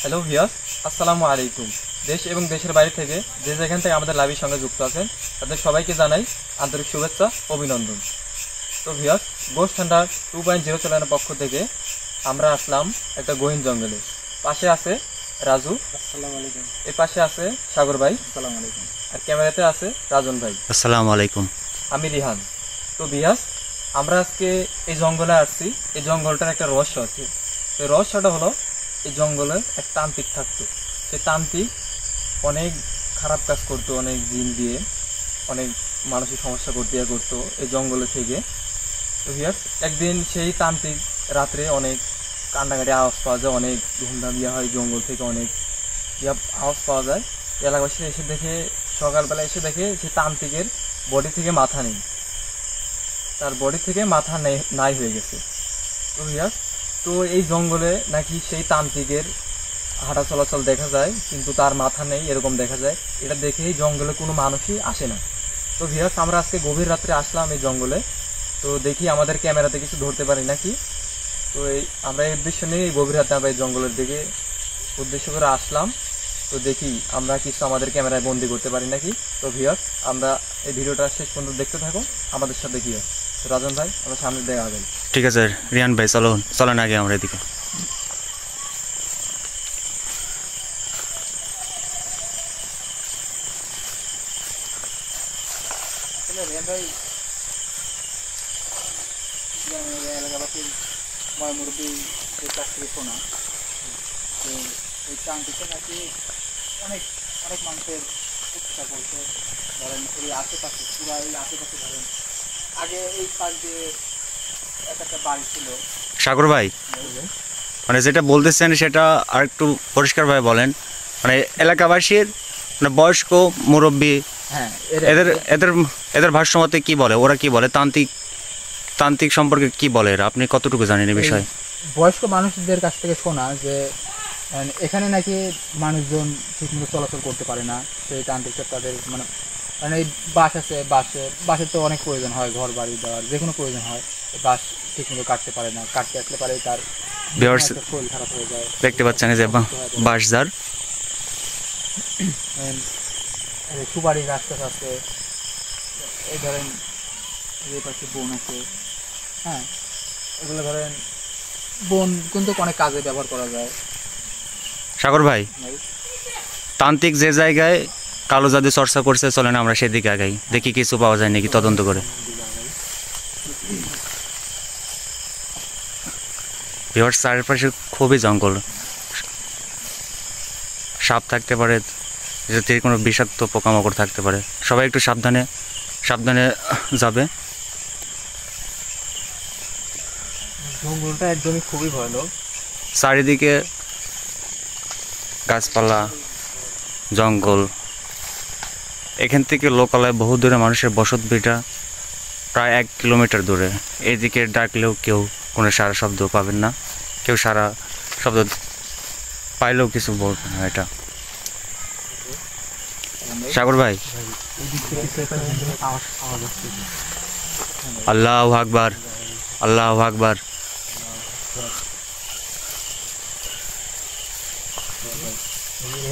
Hello viewers, আসসালামু আলাইকুম। দেশ এবং দেশের বাইরে থেকে যে যেখান থেকে আমাদের লাইভের সঙ্গে যুক্ত আছেন তাদের সবাইকে জানাই আন্তরিক শুভেচ্ছা, অভিনন্দন। তো ভিউয়ার্স, গোস্ট হান্টার 2.0 চ্যানেলের পক্ষ থেকে আমরা আসলাম একটা গহীন জঙ্গলে। পাশে আছে রাজু, আসসালামু আলাইকুম। এর পাশে আছে সাগর ভাই, আসসালামু আলাইকুম। আর ক্যামেরাতে আছে রাজন ভাই। আসসালামু আলাইকুম। আমি রিহান। তো ভিউয়ার্স, আমরা আজকে এই জঙ্গলে আসছি। এই জঙ্গলটার একটা রহস্য আছে। তো রহস্যটা হলো, এই জঙ্গলে এক তান্ত্রিক থাকতো। সেই তান্ত্রিক অনেক খারাপ কাজ করতো, অনেক জিন দিয়ে অনেক মানসিক সমস্যা করতো এই জঙ্গলে থেকে। তো ভিউয়ার্স, একদিন সেই তান্ত্রিক রাত্রে অনেক কান্নাকাটি আওয়াজ পাওয়া যায়, অনেক ধুমধাম ইয়া হয়, জঙ্গল থেকে অনেক আওয়াজ পাওয়া যায়। এলাকাবাসী এসে দেখে, সকালবেলা এসে দেখে সেই তান্ত্রিকের বডি থেকে মাথা নেই, তার বডি থেকে মাথা নাই হয়ে গেছে। তো ভিউয়ার্স, তো এই জঙ্গলে নাকি সেই তান্ত্রিকের হাঁটা চলাচল দেখা যায়, কিন্তু তার মাথা নেই এরকম দেখা যায়। এটা দেখেই জঙ্গলে কোনো মানুষই আসে না। তো ভিউয়ার্স, আমরা আজকে গভীর রাত্রে আসলাম এই জঙ্গলে। তো দেখি আমাদের ক্যামেরাতে কিছু ধরতে পারি নাকি। তো আমরা এই উদ্দেশ্য নিয়ে এই গভীর রাতে আমরা এই জঙ্গলের দিকে উদ্দেশ্য করে আসলাম। তো দেখি আমরা কিছু আমাদের ক্যামেরায় বন্দি করতে পারি নাকি। তো ভিউয়ার্স, আমরা এই ভিডিওটা শেষ পর্যন্ত দেখতে থাকুন আমাদের সাথে। কি হয় রাজন ভাই, আমরা সামনে দেখা যাই। ঠিক আছে রিয়ান ভাই, চলেন আগে আমরা এদিকে। এলাকাবাসীর মুরব্বী কাছ থেকে শোনা যে এই তান্ত্রিকে নাকি অনেক অনেক মানুষের চিকিৎসা করছে। ধরেন এই আশেপাশে, পুরো এই আশেপাশে ধরেন আগে এই পাশ দিয়ে একটা বাড়ি ছিল। সাগর ভাই, মানে যেটা বলতেছেন সেটা আর একটু পরিষ্কারভাবে বলেন। মানে এলাকাবাসীর মানে বয়স্ক মুরব্বী, হ্যাঁ, এদের এদের এদের ভাষ্যমতে কি বলে, ওরা কি বলে, তান্ত্রিক সম্পর্কে কি বলে এরা? আপনি কতটুকু জানেন এই বিষয়ে? বয়স্ক মানুষদের কাছ থেকে শোনা যে এখানে নাকি মানুষজন ঠিকমতো চলাচল করতে পারে না। সেই তান্ত্রিকটা তাদের মানে মানে এই বাস আছে, বাসের তো অনেক প্রয়োজন হয়, ঘর বাড়ি দেওয়ার যে কোনো প্রয়োজন হয়। বাস ঠিকমতো কাটতে পারে না, কাটতে আসলে পারে তার শরীর খারাপ হয়ে যায়। দেখতে পাচ্ছেন যে বাঁশঝার, সুপারি গাছ টাছ আছে, এই ধরেন এই পাশে বন আছে। হ্যাঁ, এগুলো ধরেন বন কিন্তু অনেক কাজে ব্যবহার করা যায়। সাগর ভাই, তান্ত্রিক যে জায়গায় কালো জাদু চর্চা করছে, চলেন আমরা সেদিকে আগাই, দেখি কিছু পাওয়া যায় নাকি তদন্ত করে। বিহার চারপাশে খুবই জঙ্গল, সাপ থাকতে পারে, যে কোনো বিষাক্ত পোকামাকড় থাকতে পারে। সবাই একটু সাবধানে যাবে। জঙ্গলটা একদমই খুবই ভালো, চারিদিকে গাছপালা, জঙ্গল। এখান থেকে লোকালয় বহু দূরে, মানুষের বসত ভিটা প্রায় 1 কিলোমিটার দূরে। এদিকে ডাকলেও কেউ কোনো সারা শব্দ পাবেন না, কেউ সারা শব্দ পাইলেও কিছু বলবে না। এটা সাগর ভাই, আল্লাহু আকবার, আল্লাহু আকবার।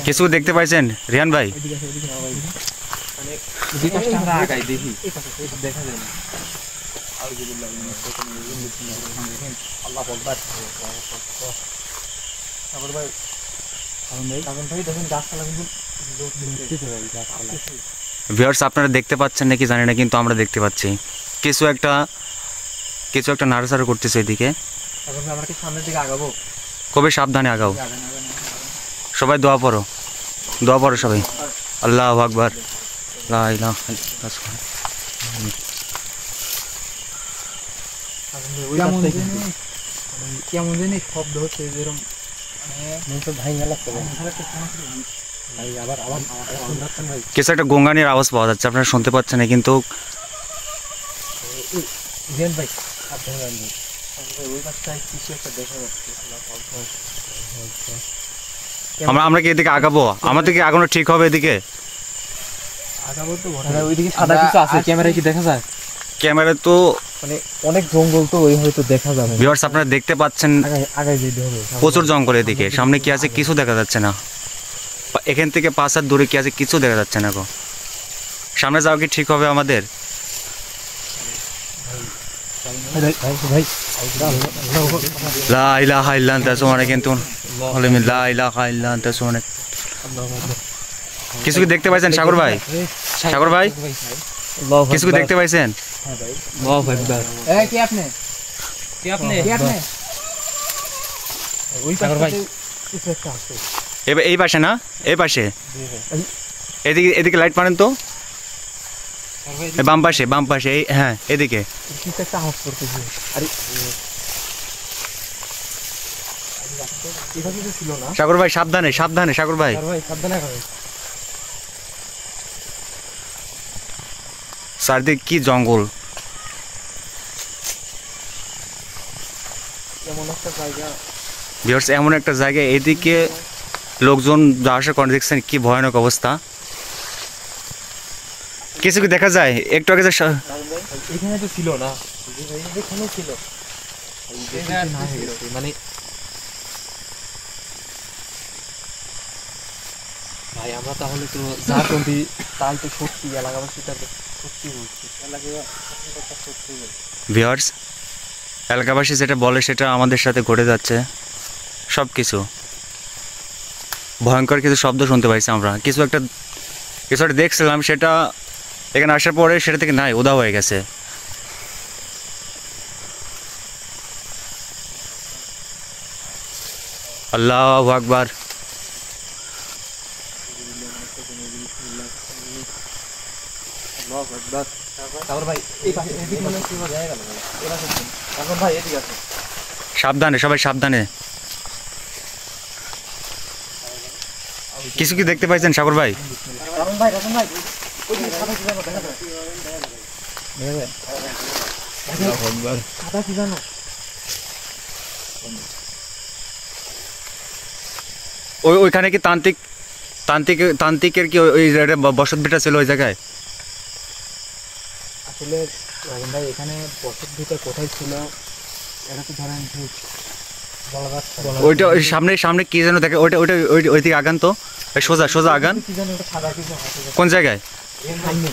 কিছু দেখতে পাইছেন রিয়ান ভাই? ভিউয়ার্স, আপনারা দেখতে পাচ্ছেন নাকি জানি না, কিন্তু আমরা দেখতে পাচ্ছি কিছু একটা নাড়াচাড়া করতেছে এদিকে। আমরা কি সামনের দিকে আগাবো? খুবই সাবধানে আগাও, সবাই দোয়া পড়ো সবাই। আল্লাহু আকবার, লা ইলাহা ইল্লাল্লাহ। কেমন জানি শব্দ হচ্ছে, যেরকম কিছু একটা গঙ্গানির আওয়াজ পাওয়া যাচ্ছে, আপনারা শুনতে পাচ্ছেন না কিন্তু। আমরা কি এদিকে আগাবো? আমাদের কি আগানো ঠিক হবে? এদিকে ওইদিকে সাদা কিছু আছে, ক্যামেরায় কি দেখা যায়? ক্যামেরা তো মানে অনেক জঙ্গল তো ওই হয়তো দেখা যাবে না। ভিউয়ার্স আপনারা দেখতে পাচ্ছেন আগায় যেতে হবে। প্রচুর জঙ্গল এদিকে, সামনে কি আছে কিছু দেখা যাচ্ছে না, এখান থেকে 5 হাত দূরে কি আছে কিছু দেখা যাচ্ছে না গো। সামনে যাওয়া কি ঠিক হবে আমাদের? লা ইলাহা ইল্লা আনতা সুবহানাকা ইন্নী কুনতু লা ইলাহা ইল্লা আনতা সুবহানাকা। কিছু কি দেখতে পাইছেন সাগর ভাই? সাগর ভাই কিছু কি দেখতে পাইছেন? কে আপনি? সাগর ভাই এই পাশে না, এই পাশে, এদিকে এদিকে লাইট মারেন তো, বাম পাশে, বাম পাশে, এই হ্যাঁ এদিকে। কিছু একটা আওয়াজ করতেছে। আরে এভাবে তো ছিল না। সাগর ভাই সাবধানে সাবধানে, সাগর ভাই সাগর ভাই সাবধানে খাবেন। চারদিক কি জঙ্গল, এমন একটা জায়গা। ভিউয়ার্স এমন একটা জায়গা, এদিকে লোকজন যাওয়া আসা করে, দেখছেন কি ভয়ানক অবস্থা। কিছু কি দেখা যায় একটু আগে এখানে তো ছিল না, এখানে ছিল মানে ভাই আমরা তাহলে তো যা করি তাই তো সত্যি, এলাকাবাসী তার সত্যি বলছি, সত্যি ভিউয়ার্স এলাকাবাসী যেটা বলে সেটা আমাদের সাথে ঘটে যাচ্ছে। সব কিছু ভয়ঙ্কর কিছু শব্দ শুনতে পাইছি আমরা, কিছু একটা দেখছিলাম, সেটা এখানে আসার পরে সেটা থেকে নাই, উধাও হয়ে গেছে। আল্লাহু আকবার। তারপর ভাই এই পাশে এদিকে মনে হচ্ছে এবার জায়গা গেল, এবার তারপর ভাই এদিকে আছে। সাবধানে সবাই সাবধানে। কিছু কি দেখতে পাইছেন সাগর ভাই? রাজন ভাই ওই যে সাদা কি জানো দেখা যায়? সাদা কি জানো? ওইখানে কি তান্ত্রিকের কি ওই বসত ভিটা ছিল ওই জায়গায়? আসলে রাজন ভাই এখানে বসত ভিটা কোথায় ছিল এটা তো ধরেন ঠিক বলা যাচ্ছে না। ওইটা ওই সামনে কি যেন দেখে, ওইটা ওইটা ওই দিকে আগান তো, সোজা আগান। কি জানো ওটা সাদা কিছু হাতে কোন জায়গায়? সামনে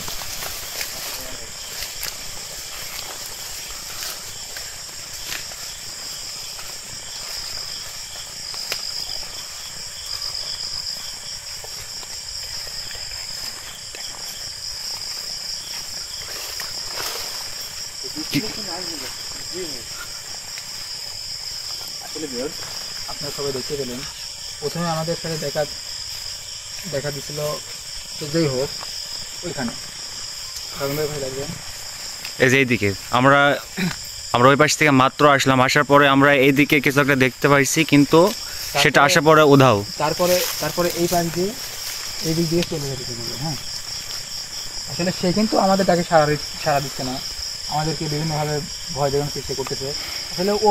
আসলে ভিউয়ার্স আপনারা সবাই দেখতে পেলেন, প্রথমে আমাদের সাথে দেখা দিছিল তো যেই হোক ওইখানে রাজন ভাই লাগবেন এই যে এইদিকে আমরা ওই পাশ থেকে মাত্র আসলাম, আসার পরে আমরা এইদিকে কিছু একটা দেখতে পাইছি, কিন্তু সেটা আসার পরে উধাও। তারপরে এই পাশ দিয়ে এই দিক দিয়ে চলে যেতে হবে। হ্যাঁ আসলে সে কিন্তু আমাদের তাকে সারা দিচ্ছে না, আমাদেরকে বিভিন্নভাবে ভয় দেখানোর চেষ্টা করতেছে। আসলে ও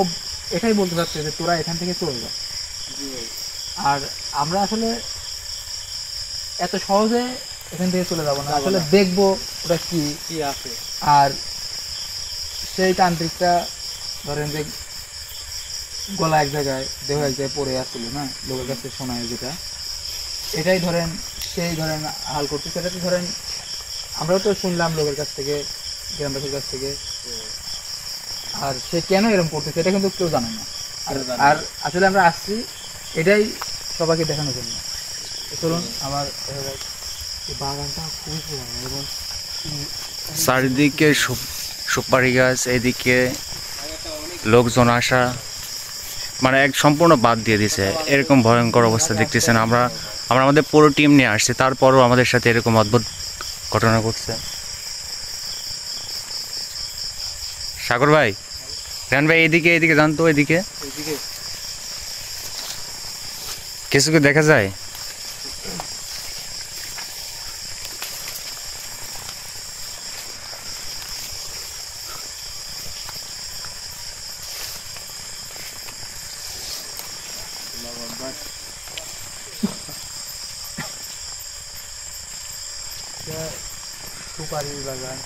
এটাই বলতে চাচ্ছে যে তোরা এখান থেকে চলে যা, আর আমরা আসলে এত সহজে এখান থেকে চলে যাব না, আসলে দেখবো ওটা কি আছে। আর সেই তান্ত্রিকটা ধরেন যে গলা এক জায়গায় দেহ এক জায়গায় পড়ে আসছিল না, লোকের কাছে শোনায় যেটা, এটাই ধরেন সেই ধরেন হাল করতে, সেটা তো ধরেন আমরাও তো শুনলাম লোকের কাছ থেকে, গ্রামবাসীর কাছ থেকে, আর সে কেন এরকম করতেছে এটা কিন্তু কেউ জানে না। আর আসলে আমরা আসছি এটাই সবাইকে দেখানোর জন্য। চলুন আমার এই বাগানটা খুবই পুরানো এবং চারিদিকে সুপারি গাছ, এদিকে লোকজন আসা মানে এক সম্পূর্ণ বাদ দিয়ে দিছে। এরকম ভয়ঙ্কর অবস্থা দেখতেছেন। আমরা আমাদের পুরো টিম নিয়ে আসছি, তারপরও আমাদের সাথে এরকম অদ্ভুত ঘটনা ঘটছে। সাগর ভাই, রেহান ভাই, এদিকে জানতো, এদিকে কিছু কি দেখা যায়? সুপারি বাগান,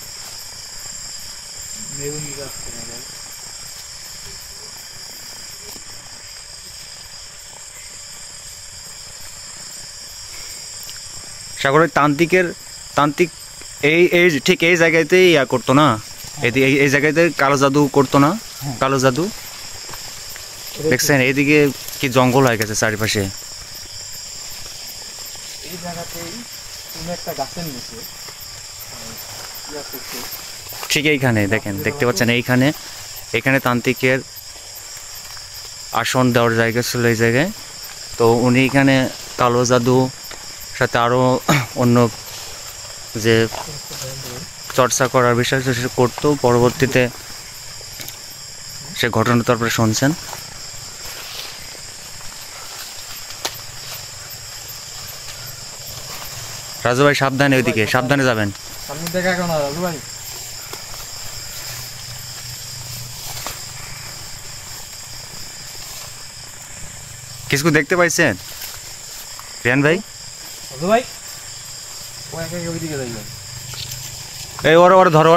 সাগরের তান্ত্রিক এই এই ঠিক এই জায়গাতেই ইয়া করতো না, এই জায়গাতে কালো জাদু করতো না, কালো জাদু দেখছেন। এইদিকে কি জঙ্গল হয়ে গেছে চারিপাশে। এই জায়গাতেই কোনো একটা গাছের নিচে ইয়া করছে। ঠিক এইখানে দেখেন, দেখতে পাচ্ছেন এইখানে তান্ত্রিকের আসন দেওয়ার জায়গা ছিল এই জায়গায়। তো উনি এখানে কালো জাদু সাথে আরও অন্য যে চর্চা করার বিষয় সে করতো। পরবর্তীতে সে ঘটনা তারপরে শুনছেন। রাজু ভাই সাবধানে, ওইদিকে সাবধানে যাবেন। সামনে দেখা কেন রাজু ভাই? কিছু দেখতে পাইছেন রিয়ান ভাই? রাজু ভাই ও একা একা ওইদিকে যাইবেন। এই ওরে ধরো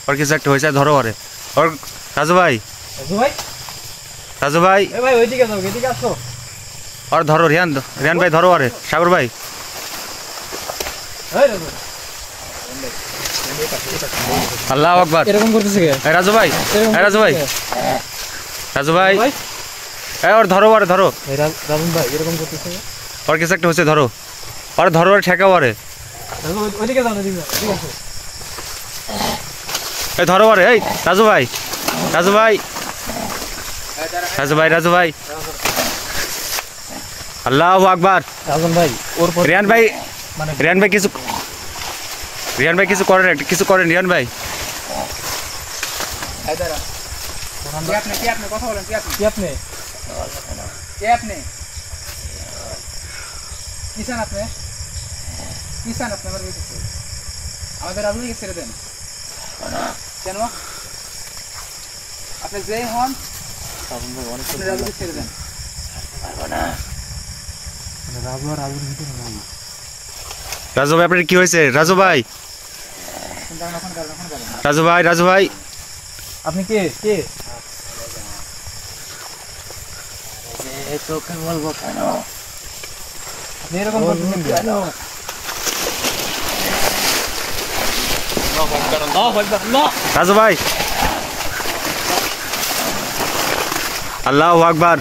ওর কিছু একটা হয়েছে, ধরো ওরে। ওর রাজু ভাই রাজু ভাই, এ ভাই ওইদিকে যাও, এদিকে আসো। ওর ধরো, রিয়ান ভাই ধরো ওরে। সাগর ভাই, এই রাজু আল্লাহু আকবার। এরকম করতেছে কে? এই রাজু ভাই, এই ওর ধরো ধরো। এই রাজু ভাই এরকম করতেছে কে? ওর কিছু একটা হচ্ছে, ধরো ওরে ঠেকাও ওরে। রাজু ওইদিকে যাও, এদিকে যাও, ঠিক আছে। এই ধরো ওরে। এই রাজু ভাই আল্লাহু আকবার। রাজন ভাই ওর পর রিয়ান ভাই কিছু করেন রিয়ান ভাই। কথা বলেন, কি আপনি? কিসান আপনি আমার বলতেছে আমাদের রাজনীতি ছেড়ে দেন কেন? আপনি যে হন রাজন ভাই অনেক আপনি রাজনীতি ছেড়ে দেন। রাজু আর রাজুর ভিতরে নাই। রাজু ভাই আপনার কি হয়েছে? রাজু ভাই আপনি কে তোকে বলবো কেন? আপনি এরকম করতেছেন কেন? রাজু ভাই, আল্লাহু আকবার।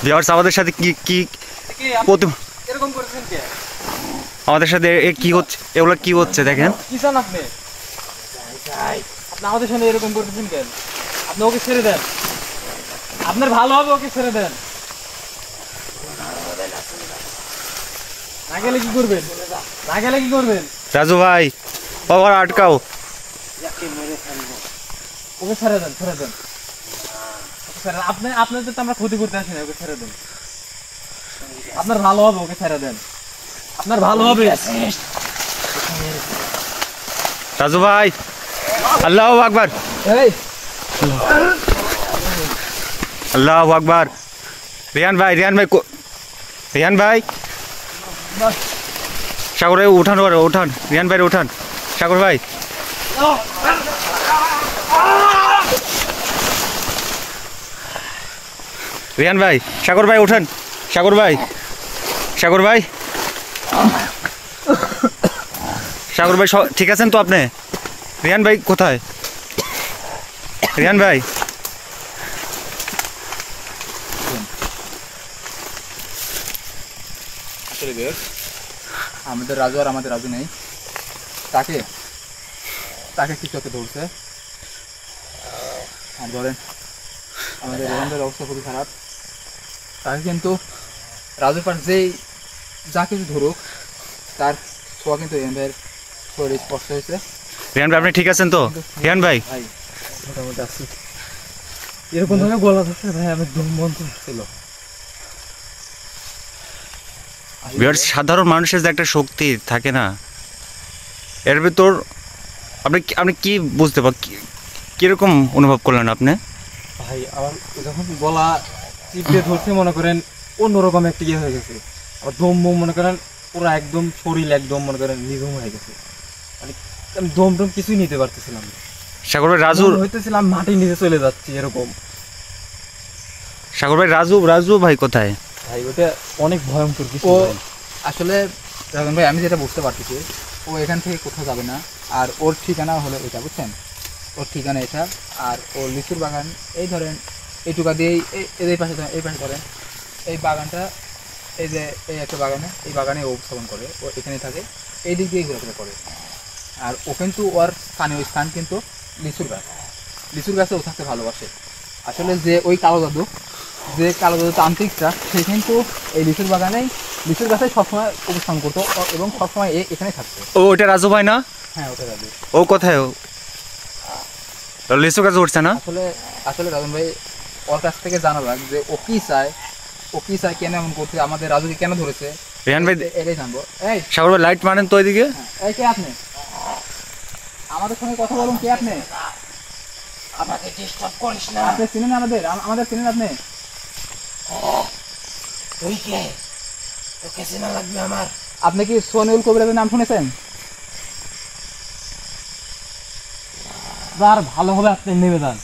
ভিউয়ার্স, আমাদের সাথে কি এরকম করতেছেন কে? আমাদের সাথে কি হচ্ছে, এগুলো কি হচ্ছে দেখেন। কি চান আপনি? আপনি আমাদের সাথে এরকম করতেছেন কেন? আপনি ওকে ছেড়ে দেন, আপনার ভালো হবে, ওকে ছেড়ে দেন। না গেলে কি করবেন? রাজু ভাই বাবা আটকাও। ওকে ছেড়ে দেন। আপনাদের তো আমরা ক্ষতি করতে আসি না, ওকে ছেড়ে দেন। আপনার ভালো হবে, ওকে ছেড়ে দেন। আপনার ভালো হবে। রাজু ভাই, আল্লাহু আকবার, এই আল্লাহু আকবার। রিয়ান ভাই সাগর ভাই উঠান রিয়ান ভাই উঠান। সাগর ভাই, রিয়ান ভাই, সাগর ভাই উঠান। সাগর ভাই ঠিক আছেন তো আপনি? রিয়ান ভাই কোথায়? রিয়ান ভাই, আমাদের রাজু নেই, তাকে কিছু একটা ধরছে। আর বলেন আমাদের রেহানদের অবস্থা খুবই খারাপ। তাকে কিন্তু রাজুর পাশ যেই যা কিছু ধরুক তার ছোঁয়া কিন্তু রেহানদের শরীরে স্পর্শ হয়েছে। রিয়ান ভাই আপনি ঠিক আছেন তো? রিয়ান ভাই, ভাই মোটামুটি আছি। এরকম ভাবে গলা ধরছে ভাই, আমি দম বন্ধ ছিল। সাধারণ মানুষের যে একটা শক্তি থাকে না, এর ভিতর আপনি কি বুঝতে কিরকম অনুভব করলেন আপনি? ভাই আমার যখন গলা চিপে ধরছে মনে করেন অন্যরকম একটা ইয়ে হয়ে গেছে। আর দম মনে করেন পুরো একদম শরীর একদম মনে করেন নিঝুম হয়ে গেছে। মানে আমি দম টম কিছুই নিতে পারতেছিলাম না। সাগর ভাই রাজু, মনে হইতেছিলাম মাটির নিচে চলে যাচ্ছি এরকম। সাগর ভাই রাজু, রাজু ভাই কোথায়? ভাই ওটা অনেক ভয়ঙ্কর কিছু ও ভাই। আসলে রাজন ভাই আমি যেটা বুঝতে পারতেছি, ও এখান থেকে কোথাও যাবে না। আর ওর ঠিকানা হলো এটা, বুঝছেন? ওর ঠিকানা এটা। আর ওর লিচুর বাগান এই ধরেন এইটুকা দিয়েই এই পাশে ধরেন, এই পাশে ধরেন এই বাগানটা, এই যে এই একটা বাগানে, এই বাগানে ও উপস্থাপন করে, ও এখানে থাকে, এই দিক দিয়েই ঘোরাফেরা করে। আর ও কিন্তু ওর স্থানীয় স্থান কিন্তু লিচুর গাছ, লিচুর গাছে ও থাকতে ভালোবাসে। আসলে যে ওই কালো জাদু, যে কালো জাদু তান্ত্রিকটা, সে কিন্তু এই লিচুর বাগানেই, লিচুর গাছে সবসময় অবস্থান করতো এবং সবসময় এখানে থাকতো। ও ওটা রাজু ভাই না? হ্যাঁ, ওটা জাদু। ও কোথায়? ও লিচু গাছে উঠছে না? আসলে আসলে রাজন ভাই ওর কাছ থেকে জানা লাগ যে ও কি চায়, ও কি চায়, কেন এমন করছে, আমাদের রাজুকে কেন ধরেছে, রিহান ভাই, এটাই জানবো। এই সাগর ভাই লাইট মারেন তো ওইদিকে। এই কে আপনি? আমাদের সঙ্গে কথা বলুন, কে আপনি? আমাকে ডিস্টার্ব করিস না। আপনি চিনেন আমাদের? আমাদের চিনেন আপনি? তুই কে? তোকে চেনা লাগবে আমার। আপনি কি সোনিউল কবিরাজের নাম শুনেছেন? আর ভালো হবে আপনি নেমে যান,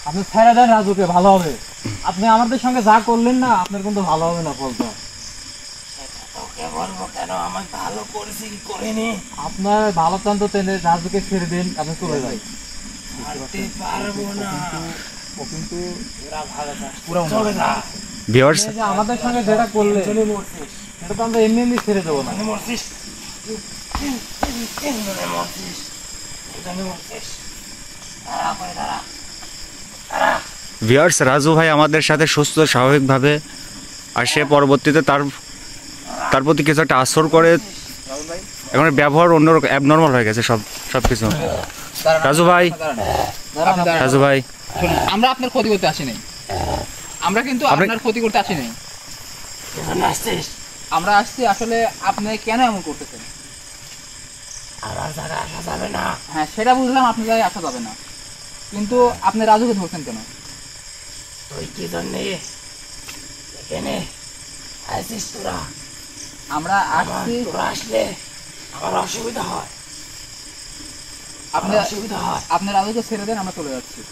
আপনি ছেড়ে দেন রাজুকে, ভালো হবে। আপনি আমাদের সঙ্গে যা করলেন না, আপনার কিন্তু ভালো হবে না বলতো। তোকে বলবো কেন, আমি ভালো করেছি কি করিনি? আপনার ভালো চান তো তেনে রাজুকে ছেড়ে দিন, আপনি চলে যাই। মারতে পারবো না। ও কিন্তু তোরা ভালো থাক। পুরো চলে যা। ভিউয়ার্স, এই যে আমাদের সঙ্গে যেটা করলে চলে মরছিস। সেটা তো আমরা এমনি এমনি ছেড়ে দেবো না। মানে মরছিস। তিনজনে মরছিস। দুজনে মরছিস। দাঁড়া করে দাঁড়া। দাঁড়া। ভিউয়ার্স, রাজু ভাই আমাদের সাথে সুস্থ স্বাভাবিকভাবে, আর সে পরবর্তীতে তার তার প্রতি কিছু একটা আসর করে। এখন এর ব্যবহার অন্যরকম, অ্যাবনর্মাল হয়ে গেছে সব কিছু। রাজু ভাই, রাজু ভাই, শুনুন, আমরা আপনার ক্ষতি করতে আসি নাই, আমরা কিন্তু আপনার ক্ষতি করতে আসি নাই। এখানে আসছিস। আমরা আসছি আসলে আপনি কেন এমন করতেছেন। আমার জায়গায় আসা যাবে না। হ্যাঁ, সেটা বুঝলাম, আপনার জায়গায় আসা যাবে না, কিন্তু আপনি রাজুকে ধরছেন কেন? তুই কি জন্যে এখানে আসিস তোরা? আমরা আমার আসছি, তোরা আসলে আমার অসুবিধা হয়। আপনি আমার অসুবিধা হয়। আপনি রাজুকে ছেড়ে দেন, আমরা চলে যাচ্ছি।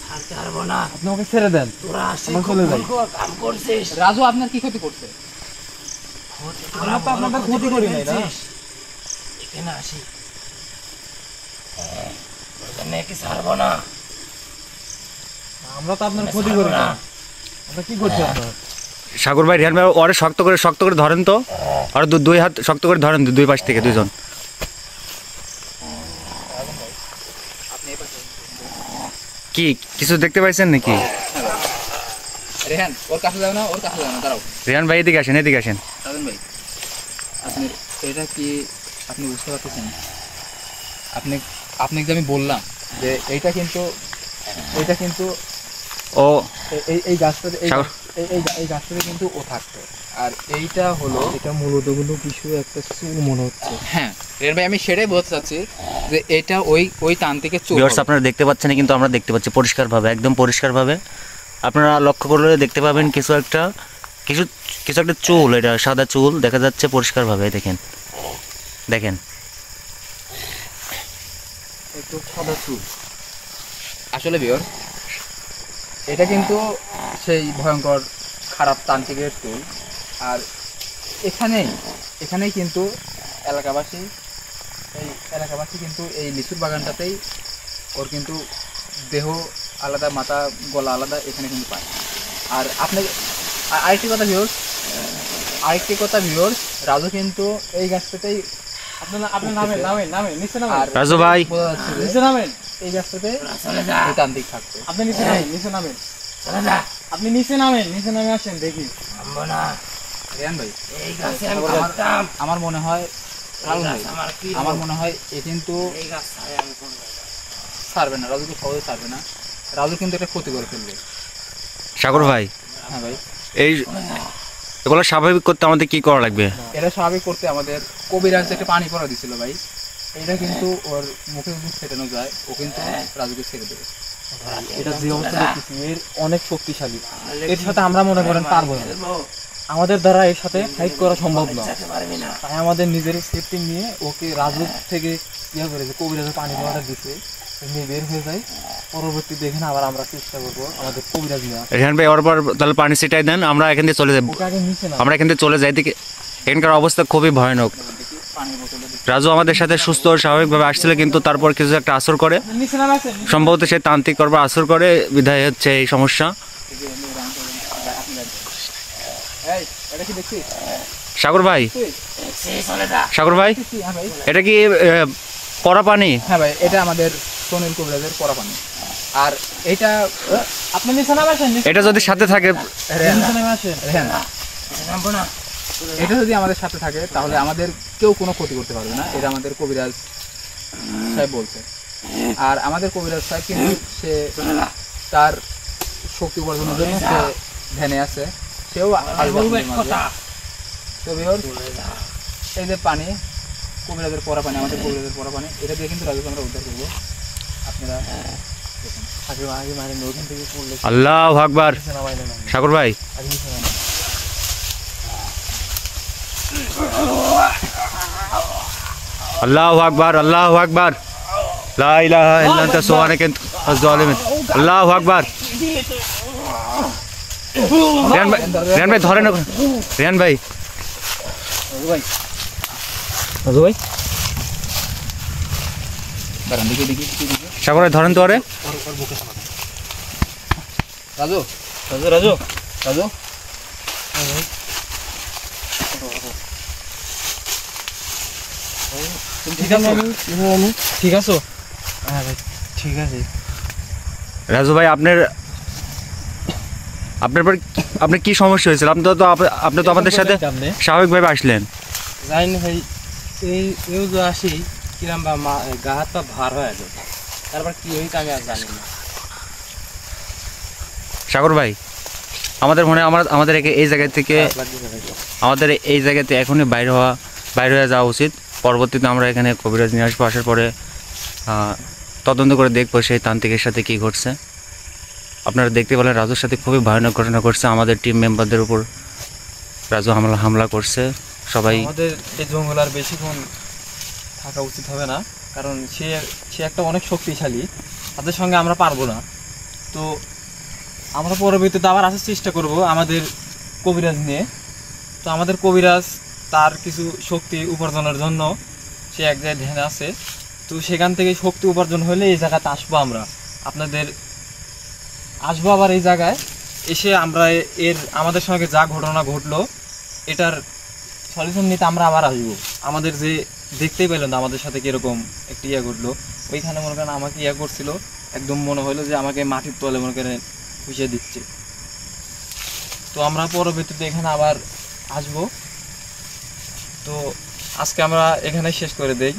ছাড়তে পারবো না। আপনি ওকে ছেড়ে দেন। তোরা আসে আমরা খুব চলে যাই। ভুল কাম করছিস। রাজু আপনার কি ক্ষতি করছে? তোরা আমরা তো বড় আপনাদের ক্ষতি ক্ষতি করে করি নাই, না? ফেলছিস। এখানে আসি। ওই জন্য কি ছাড়বো না। আমরা তো আপনার ক্ষতি করি না। আমরা কি করছি আপনার? সাগর ভাই, রিহান ভাই, ওরে শক্ত করে ধরেন তো। আর দুই হাত শক্ত করে ধরেন, দুই পাশ থেকে দুইজন। আপনি এই পাশে। কি কিছু দেখতে পাইছেন নাকি? রেহান, ওর কাছে যাও না, ওর কাছে যাও না, দাঁড়াও। রিহান ভাই এদিকে আসেন, এদিকে আসেন। রাজন ভাই, আপনি এটা কি আপনি বুঝতে পারতেছেন? আপনি আপনাকে যে আমি বললাম যে এইটা কিন্তু ও এই গাছটাতে, সাগর- এই গাছটাতে কিন্তু ও থাকতো। আর এইটা হলো, এটা মূলত কোনো কিছু একটা চুল মনে হচ্ছে। হ্যাঁ রেহান ভাই, আমি সেটাই বলতে চাচ্ছি যে এটা ওই তান্ত্রিকের চোখ। ভিউয়ার্স, আপনারা দেখতে পাচ্ছেন না, কিন্তু আমরা দেখতে পাচ্ছি পরিষ্কারভাবে, একদম পরিষ্কারভাবে। আপনারা লক্ষ্য করলে দেখতে পাবেন কিছু একটা চুল, এটা সাদা চুল দেখা যাচ্ছে পরিষ্কারভাবে। দেখেন, দেখেন। একটু সাদা চুল। আসলে বিয়র, এটা কিন্তু সেই ভয়ঙ্কর খারাপ তান্ত্রিকের চুল। আর এখানেই কিন্তু এলাকাবাসী কিন্তু এই লিচুর বাগানটাতেই ওর কিন্তু দেহ আলাদা, মাথা গলা আলাদা, এখানে কিন্তু পায়। আর আরেকটি কথা ভিউয়ার্স, রাজু কিন্তু এই গাছটাতেই আপনি নামেন নিচে নামেন। আর রাজু ভাই, বোঝা যাচ্ছে যে নিচে নামেন। এই গাছটাতে চলে যা। এই তান্ত্রিক থাকতো। আপনি নিচে নামেন, নিচে নামেন। চলে যা। আপনি নিচে নামে আসেন দেখি। থামবো না। রেহান ভাই, এই গাছে আমি আমার- থাকতাম। আমার মনে হয় রাজু এই ভাই, গাছ আমার কি আমার হলো? মনে হয় এ কিন্তু এই গাছ ছাড়ে আমি করবো না। ছাড়বে না, রাজুকে সহজে ছাড়বে না। রাজু কিন্তু এটা ক্ষতি করে ফেলবে। সাগর ভাই, হ্যাঁ ভাই, এগুলো স্বাভাবিক করতে আমাদের কি করা লাগবে? এটা স্বাভাবিক করতে আমাদের কবিরাজ একটা পানি পড়া দিছিল ভাই। এটা কিন্তু ওর মুখে যদি ছেটানো যায়, ও কিন্তু রাজুকে ছেড়ে দেবে। এটা যে অবস্থা দেখতেছি, এর অনেক শক্তিশালী। এর সাথে আমরা মনে করেন পারবো না। আমাদের দ্বারা এর সাথে ফাইট করা সম্ভব না, যেতে পারবি না। তাই আমাদের নিজের সেফটি নিয়ে ওকে রাজু থেকে ইয়ে করেছে, কবিরাজের পানি দেওয়াটা দিতে নিয়ে বের হয়ে যায়। পরবর্তীতে এখানে আবার আমরা চেষ্টা করবো আমাদের কবিরাজ নেওয়া। রেহান ভাই ওর পর তাহলে পানি ছিটাই দেন, আমরা এখান থেকে চলে যাবো, ওকে আগে নিচে না, আমরা এখান থেকে চলে যাই। দিকে এখানকার অবস্থা খুবই ভয়ানক। রাজু আমাদের সাথে সুস্থ ও স্বাভাবিকভাবে আসছিল, কিন্তু তারপর কিছু একটা আসর করে, নিচে নামে আছে। সম্ভবত সে তান্ত্রিক করবার আসর করে, বিধায় হচ্ছে এই সমস্যা। এই এটা কি দেখছিস? সাগর ভাই, সে চলে যা। সাগর ভাই, হ্যাঁ ভাই, এটা কি পরা পানি? হ্যাঁ ভাই, এটা আমাদের সোনিল কবিরাজের পরা পানি। আর এটা আপনি নিচে নামে আসেন, এটা যদি সাথে থাকে, রেহান, নিচে নামে আসেন। রেহান, নামবো না। এটা যদি আমাদের সাথে থাকে তাহলে আমাদের কেউ কোনো ক্ষতি করতে পারবে না, এটা আমাদের কবিরাজ সাহেব বলছে। আর আমাদের কবিরাজ সাহেব কিন্তু সে তার শক্তি উপার্জনের জন্য সে ধ্যানে আছে, সেও আসবে আপনাদের মাঝে। তো viewers, এই যে পানি, কবিরাজের পরা পানি, আমাদের কবিরাজের পরা পানি, এটা দিয়ে কিন্তু রাজুকে আমরা উদ্ধার করবো। আপনারা আগে আগে মারেন, ওখান থেকে পড়লে আল্লাহু আকবার। নিচে নামাইলে না, সাগর ভাই, আগে নিচে নামাই। আল্লাহু আকবার, আল্লাহু আকবার, লা ইলাহা ইল্লা আনতা সুবহানাকা ইন্নী কুনতু যালিমিন। আল্লাহু আকবার। রেহান ভাই ধরেন ওখানে। রেহান ভাই, রাজু ভাই, দাঁড়ান, দেখি দেখি দেখি দেখি। সাগর ভাই ধরেন তো আরে। রাজু, রাজু, রাজু, রাজু, তুমি ঠিক আছো? ঠিক আছো? হ্যাঁ ভাই, ঠিক আছে। রাজু ভাই, আপনার আপনার পর আপনার কি সমস্যা হয়েছিল? আপনি তো আমাদের সাথে আপনি স্বাভাবিকভাবে আসলেন। জানি না ভাই, এই যে আসি কিরম বা গা হাত পা ভার হয়ে যায়, তারপর কি হয়েছে আমি আর জানি না। সাগর ভাই, আমাদের মনে হয় আমাদের এই জায়গা থেকে, আমাদের এই জায়গাতে এখনই বাইরে হয়ে যাওয়া উচিত। পরবর্তীতে আমরা এখানে কবিরাজ নিয়ে আসবো, আসার পরে তদন্ত করে দেখবো সেই তান্ত্রিকের সাথে কি ঘটছে। আপনারা দেখতে পেলেন রাজুর সাথে খুবই ভয়ানক ঘটনা ঘটছে। আমাদের টিম মেম্বারদের উপর রাজু হামলা করছে। সবাই আমাদের এই জঙ্গল আর বেশিক্ষণ থাকা উচিত হবে না, কারণ সে একটা অনেক শক্তিশালী, তাদের সঙ্গে আমরা পারবো না। তো আমরা পরবর্তীতে আবার আসার চেষ্টা করব আমাদের কবিরাজ নিয়ে। তো আমাদের কবিরাজ তার কিছু শক্তি উপার্জনের জন্য সে এক জায়গায় ধ্যানে আছে। তো সেখান থেকে শক্তি উপার্জন হলে এই জায়গাতে আসবো, আমরা আপনাদের আসবো আবার এই জায়গায় এসে আমরা আমাদের সঙ্গে যা ঘটনা ঘটলো এটার সলিউশন নিতে আমরা আবার আসবো। আমাদের যে দেখতেই পেলেন না আমাদের সাথে কিরকম একটা ইয়ে ঘটলো, ওইখানে মনে করেন আমাকে ইয়ে করছিল, একদম মনে হলো যে আমাকে মাটির তলে মনে করেন পুষিয়ে দিচ্ছে। তো আমরা পরবর্তীতে এখানে আবার আসবো। তো আজকে আমরা এখানে শেষ করে দেই।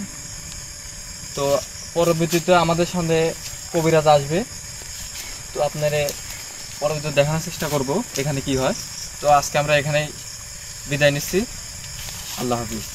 তো পরবর্তীতে আমাদের সঙ্গে কবিরাজ আসবে, তো আপনারা পরবর্তীতে দেখানোর চেষ্টা করব এখানে কি হয়। তো আজকে আমরা এখানেই বিদায় নিচ্ছি। আল্লাহ হাফিজ।